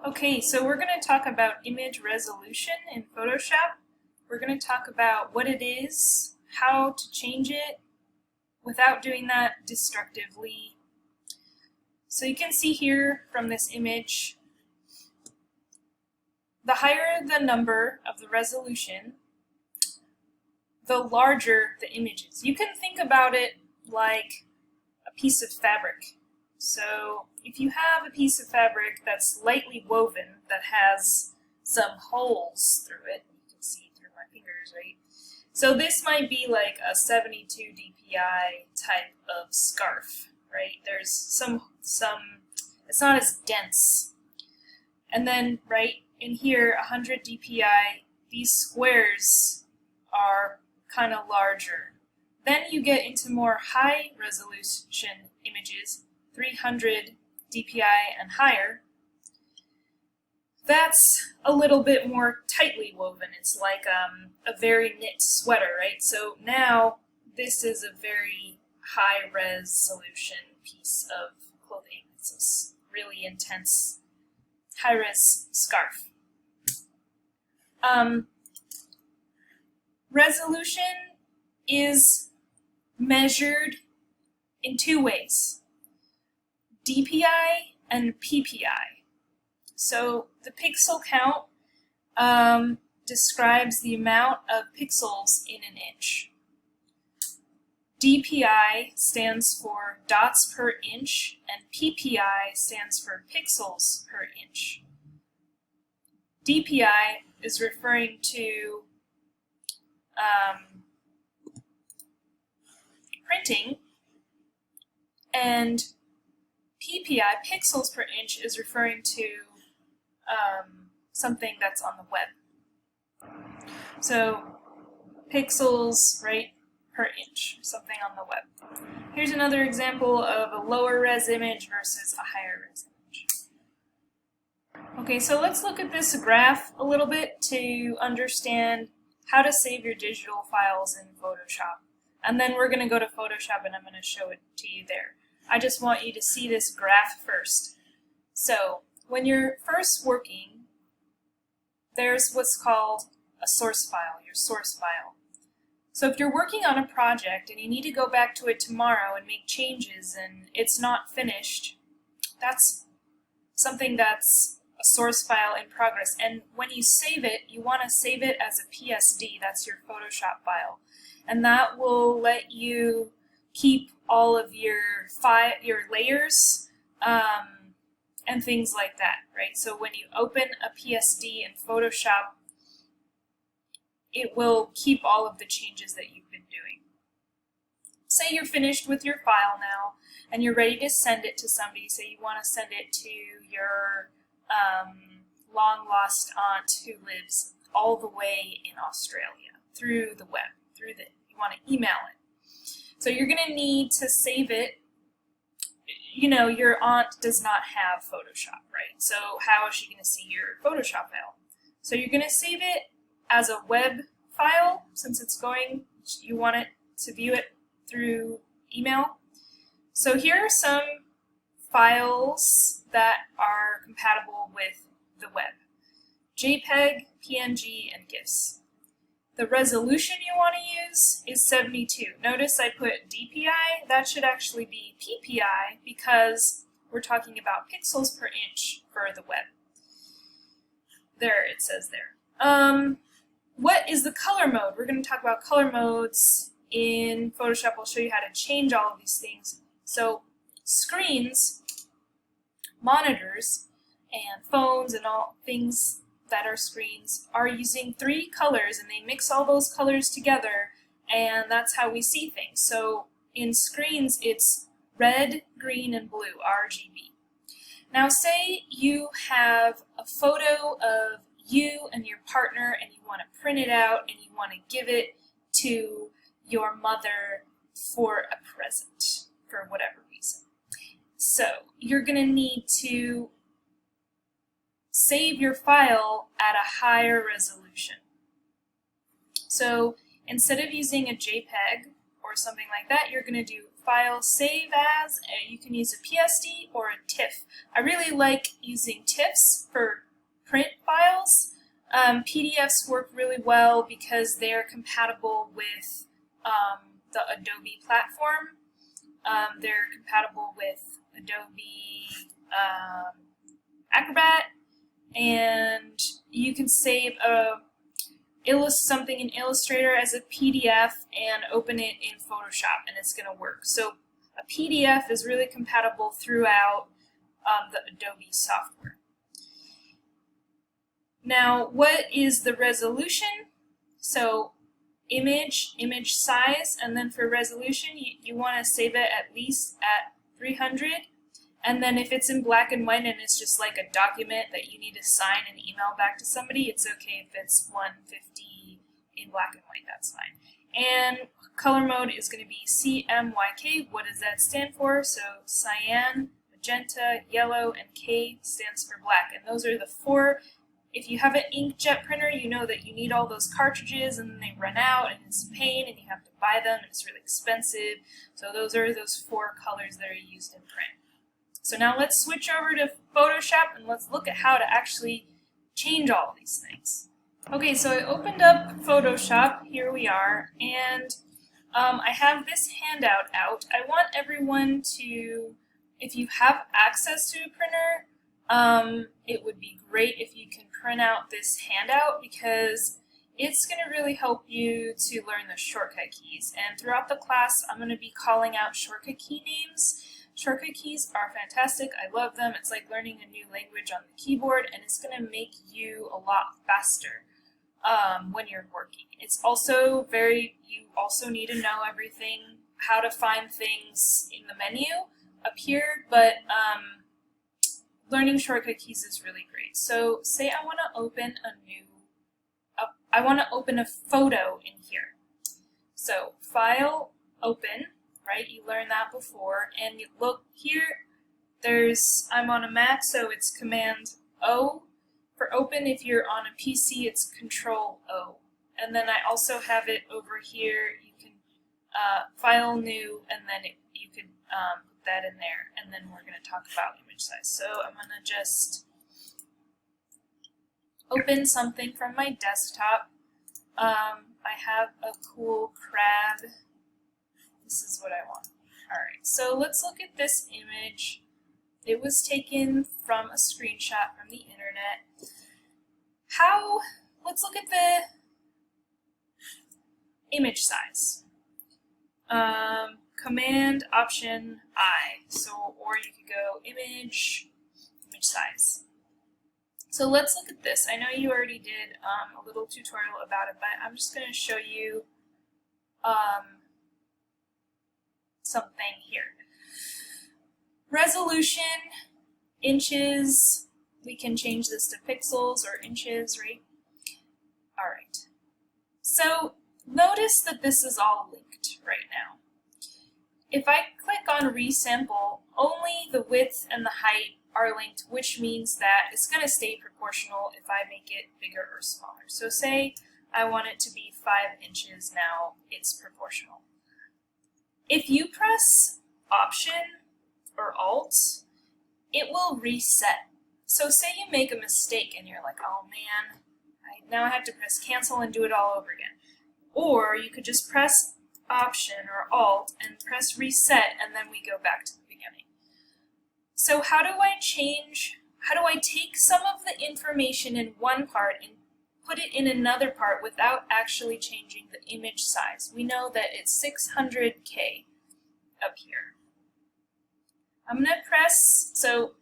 Okay, so we're going to talk about image resolution in Photoshop. We're going to talk about what it is, how to change it without doing that destructively. So you can see here from this image, the higher the number of the resolution, the larger the image is. You can think about it like a piece of fabric. So if you have a piece of fabric that's lightly woven that has some holes through it, you can see through my fingers, right? So this might be like a 72 dpi type of scarf, right? There's some it's not as dense. And then right in here, 100 dpi, these squares are kind of larger. Then you get into more high resolution images, 300 dpi and higher. That's a little bit more tightly woven. It's like a very knit sweater, right? So now this is a very high resolution piece of clothing. It's a really intense high res scarf. Resolution is measured in two ways: Dpi and Ppi. So the pixel count describes the amount of pixels in an inch. Dpi stands for dots per inch, and Ppi stands for pixels per inch. Dpi is referring to printing, and Ppi, pixels per inch, is referring to something that's on the web. So pixels, right, per inch, something on the web. Here's another example of a lower res image versus a higher res image. Okay, so let's look at this graph a little bit to understand how to save your digital files in Photoshop. And then we're going to go to Photoshop and I'm going to show it to you there. I just want you to see this graph first. So when you're first working, there's what's called a source file, your source file. So if you're working on a project and you need to go back to it tomorrow and make changes and it's not finished, that's something that's a source file in progress. And when you save it, you want to save it as a PSD, that's your Photoshop file. And that will let you keep all of your layers and things like that, right? So when you open a PSD in Photoshop, it will keep all of the changes that you've been doing. Say you're finished with your file now and you're ready to send it to somebody. Say you want to send it to your long lost aunt who lives all the way in Australia through the web, you want to email it. So you're going to need to save it. You know, your aunt does not have Photoshop, right? So how is she going to see your Photoshop file? So you're going to save it as a web file, since it's you want it to view it through email. So here are some files that are compatible with the web: JPEG, PNG, and GIFs. The resolution you want to use is 72. Notice I put Dpi. That should actually be Ppi because we're talking about pixels per inch for the web. There, it says there. What is the color mode? We're going to talk about color modes in Photoshop. I'll show you how to change all of these things. So screens, monitors, and phones and all things that are screens are using 3 colors, and they mix all those colors together, and that's how we see things. So in screens, it's red, green, and blue, RGB. Now say you have a photo of you and your partner and you want to print it out and you want to give it to your mother for a present for whatever reason. So you're going to need to save your file at a higher resolution. So instead of using a JPEG or something like that, you're going to do file save as. You can use a PSD or a TIFF. I really like using TIFFs for print files. PDFs work really well because they're compatible with the Adobe platform. They're compatible with Adobe Acrobat, and you can save something in Illustrator as a PDF and open it in Photoshop, and it's going to work. So a PDF is really compatible throughout the Adobe software. Now, what is the resolution? So image size, and then for resolution, you want to save it at least at 300. And then if it's in black and white and it's just like a document that you need to sign and email back to somebody, it's okay if it's 150 in black and white, that's fine. And color mode is going to be CMYK. What does that stand for? So cyan, magenta, yellow, and K stands for black. And those are the four. If you have an inkjet printer, you know that you need all those cartridges and then they run out and it's a pain and you have to buy them and it's really expensive. So those are those four colors that are used in print. So now let's switch over to Photoshop and let's look at how to actually change all of these things. Okay, so I opened up Photoshop, here we are, and I have this handout out. I want everyone to, if you have access to a printer, it would be great if you can print out this handout because it's going to really help you to learn the shortcut keys. And throughout the class, I'm going to be calling out shortcut key names. Shortcut keys are fantastic. I love them. It's like learning a new language on the keyboard, and it's going to make you a lot faster when you're working. It's also you also need to know everything, how to find things in the menu up here, but learning shortcut keys is really great. So say I want to open I want to open a photo in here. So File, Open, right? You learned that before, and you look here, I'm on a Mac, so it's Command O. For open, if you're on a PC, it's Control O. And then I also have it over here, you can File, New, and then you could put that in there, and then we're going to talk about image size. So I'm going to just open something from my desktop. I have a cool crab. This is what I want. Alright, so let's look at this image. It was taken from a screenshot from the internet. Let's look at the image size. Command Option I. So, or you could go image size. So let's look at this. I know you already did a little tutorial about it, but I'm just going to show you something here. Resolution, inches, we can change this to pixels or inches, right? Alright. So notice that this is all linked right now. If I click on resample, only the width and the height are linked, which means that it's going to stay proportional if I make it bigger or smaller. So say I want it to be 5 inches, now it's proportional. If you press Option or Alt, it will reset. So say you make a mistake and you're like, oh man, now I have to press cancel and do it all over again. Or you could just press Option or Alt and press reset, and then we go back to the beginning. So how do I take some of the information in one part and put it in another part without actually changing the image size? We know that it's 600K up here. I'm going to press, so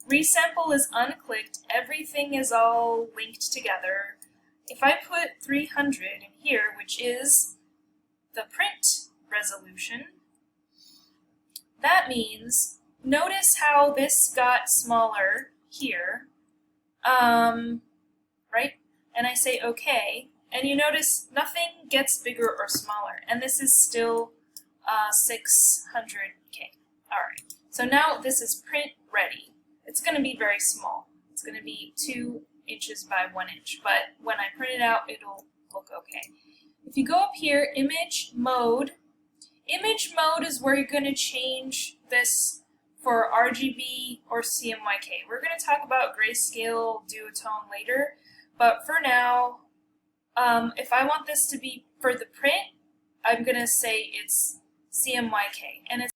resample is unclicked, everything is all linked together. If I put 300 in here, which is the print resolution, that means, notice how this got smaller here, right? And I say OK, and you notice nothing gets bigger or smaller, and this is still 600K. Alright, so now this is print ready. It's going to be very small. It's going to be 2 inches by 1 inch, but when I print it out, it'll look okay. If you go up here, image mode, Image mode is where you're going to change this for RGB or CMYK. We're going to talk about grayscale duotone later, but for now, if I want this to be for the print, I'm going to say it's CMYK, and it's